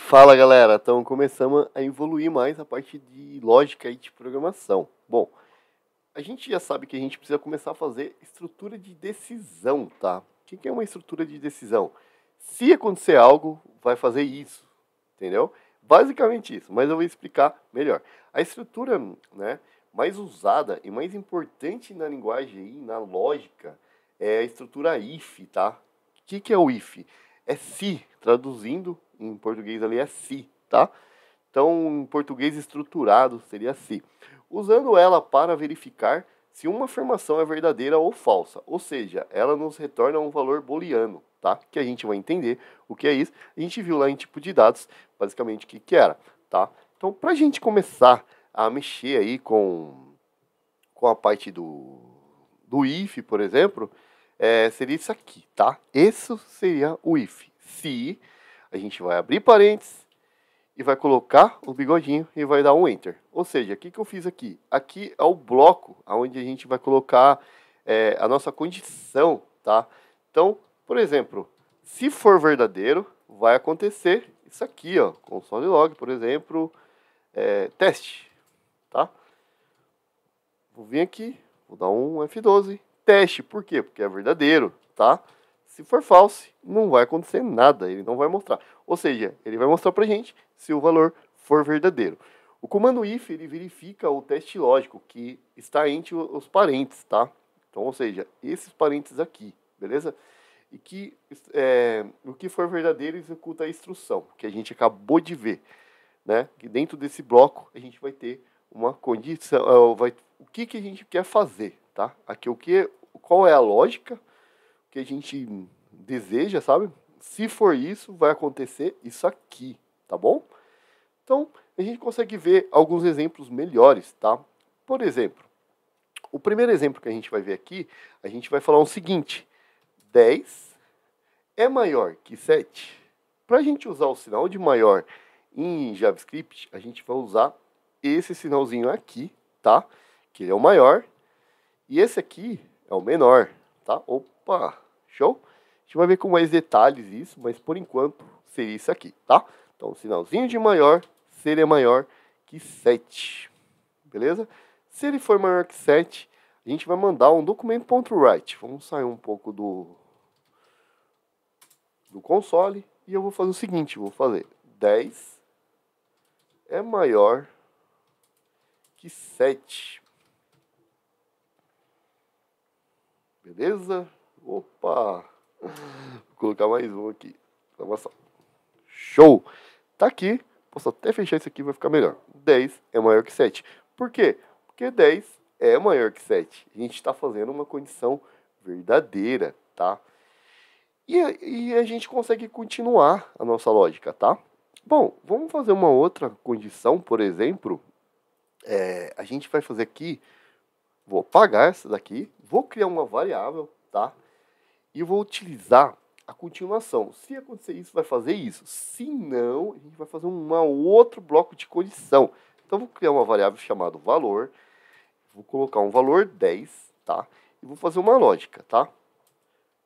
Fala galera, então começamos a evoluir mais a parte de lógica e de programação. Bom, a gente já sabe que a gente precisa começar a fazer estrutura de decisão, tá? O que é uma estrutura de decisão? Se acontecer algo, vai fazer isso, entendeu? Basicamente isso, mas eu vou explicar melhor. A estrutura, né, mais usada e mais importante na linguagem e na lógica é a estrutura if, tá? O que é o if? É se, traduzindo em português ali é se, tá? Então, em português estruturado seria se. Usando ela para verificar se uma afirmação é verdadeira ou falsa, ou seja, ela nos retorna um valor booleano, tá? Que a gente vai entender o que é isso. A gente viu lá em tipo de dados, basicamente o que era, tá? Então, para a gente começar a mexer aí com a parte do if, por exemplo, seria isso aqui, tá? Esse seria o if. Se a gente vai abrir parênteses e vai colocar o bigodinho e vai dar um enter. Ou seja, o que eu fiz aqui? Aqui é o bloco onde a gente vai colocar a nossa condição, tá? Então, por exemplo, se for verdadeiro, vai acontecer isso aqui, ó, console log, por exemplo, teste, tá? Vou vir aqui, vou dar um F12, teste, por quê? Porque é verdadeiro, tá? Se for false, não vai acontecer nada, ele não vai mostrar. Ou seja, ele vai mostrar pra gente se o valor for verdadeiro. O comando if, ele verifica o teste lógico que está entre os parênteses, tá? Então, ou seja, esses parênteses aqui, beleza? E que o que for verdadeiro executa a instrução, que a gente acabou de ver, né? Que dentro desse bloco a gente vai ter uma condição, o que a gente quer fazer, tá? Aqui qual é a lógica que a gente deseja, sabe? Se for isso, vai acontecer isso aqui, tá bom? Então, a gente consegue ver alguns exemplos melhores, tá? Por exemplo, o primeiro exemplo que a gente vai ver aqui, a gente vai falar o seguinte: 10 é maior que 7. Para a gente usar o sinal de maior em JavaScript, a gente vai usar esse sinalzinho aqui, tá? Que ele é o maior. E esse aqui é o menor, tá? Opa, show? A gente vai ver com mais detalhes isso, mas por enquanto seria isso aqui, tá? Então, o sinalzinho de maior seria maior que 7, beleza? Se ele for maior que 7, a gente vai mandar um documento.write. Vamos sair um pouco do console e eu vou fazer o seguinte, vou fazer 10 é maior que 7. Beleza? Opa! Vou colocar mais um aqui. Exclamação. Show! Tá aqui. Posso até fechar isso aqui, vai ficar melhor. 10 é maior que 7. Por quê? Porque 10 é maior que 7. A gente está fazendo uma condição verdadeira, tá? E a gente consegue continuar a nossa lógica, tá? Bom, vamos fazer uma outra condição, por exemplo. A gente vai fazer aqui, vou apagar essa daqui, vou criar uma variável, tá? E vou utilizar a continuação. Se acontecer isso, vai fazer isso. Se não, a gente vai fazer um outro bloco de condição. Então, vou criar uma variável chamada valor. Vou colocar um valor 10, tá? E vou fazer uma lógica, tá?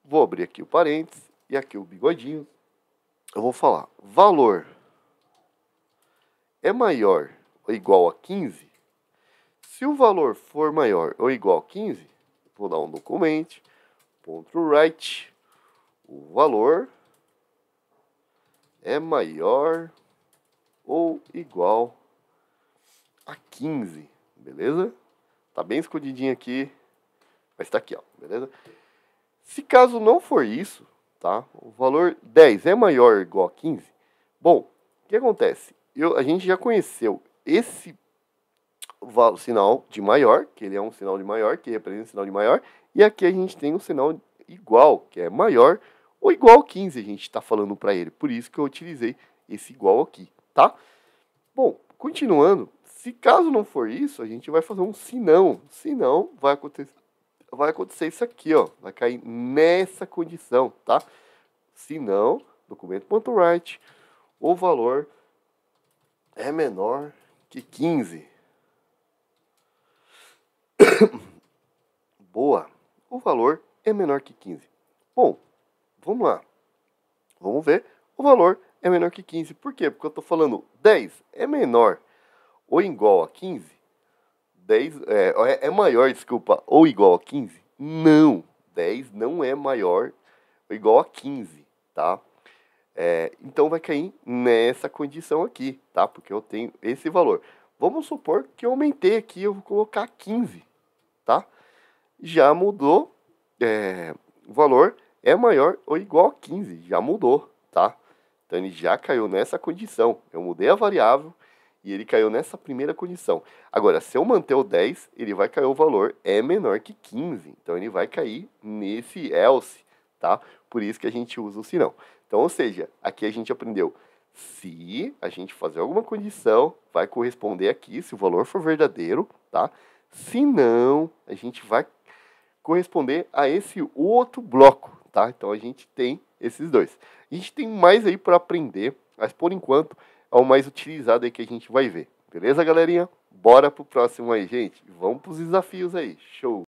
Vou abrir aqui o parênteses e aqui o bigodinho. Eu vou falar, valor é maior ou igual a 15? Se o valor for maior ou igual a 15, vou dar um documento.write. O valor é maior ou igual a 15, beleza? Tá bem escondidinho aqui, mas tá aqui, ó, beleza? Se caso não for isso, tá? O valor 10 é maior ou igual a 15. Bom, o que acontece? A gente já conheceu esse sinal de maior, que ele é um sinal de maior, que representa um sinal de maior, e aqui a gente tem um sinal igual, que é maior ou igual a 15, a gente está falando para ele. Por isso que eu utilizei esse igual aqui, tá? Bom, continuando, se caso não for isso, a gente vai fazer um senão. Senão, vai acontecer isso aqui, ó. Vai cair nessa condição, tá? Senão, documento.write, o valor é menor que 15. Boa. O valor é menor que 15. Bom, vamos lá. Vamos ver. O valor é menor que 15. Por quê? Porque eu estou falando 10 é menor ou igual a 15. 10 é maior, desculpa, ou igual a 15? Não, 10 não é maior ou igual a 15, tá? Então vai cair nessa condição aqui, tá? Porque eu tenho esse valor. Vamos supor que eu aumentei aqui, eu vou colocar 15, tá? Já mudou, o valor é maior ou igual a 15, já mudou, tá? Então ele já caiu nessa condição. Eu mudei a variável e ele caiu nessa primeira condição. Agora, se eu manter o 10, ele vai cair o valor é menor que 15. Então ele vai cair nesse else, tá? Por isso que a gente usa o se não. Então, ou seja, aqui a gente aprendeu, se a gente fazer alguma condição, vai corresponder aqui, se o valor for verdadeiro, tá? Se não, a gente vai corresponder a esse outro bloco, tá? Então a gente tem esses dois. A gente tem mais aí para aprender, mas por enquanto é o mais utilizado aí que a gente vai ver. Beleza, galerinha? Bora pro próximo aí, gente. Vamos pros desafios aí. Show!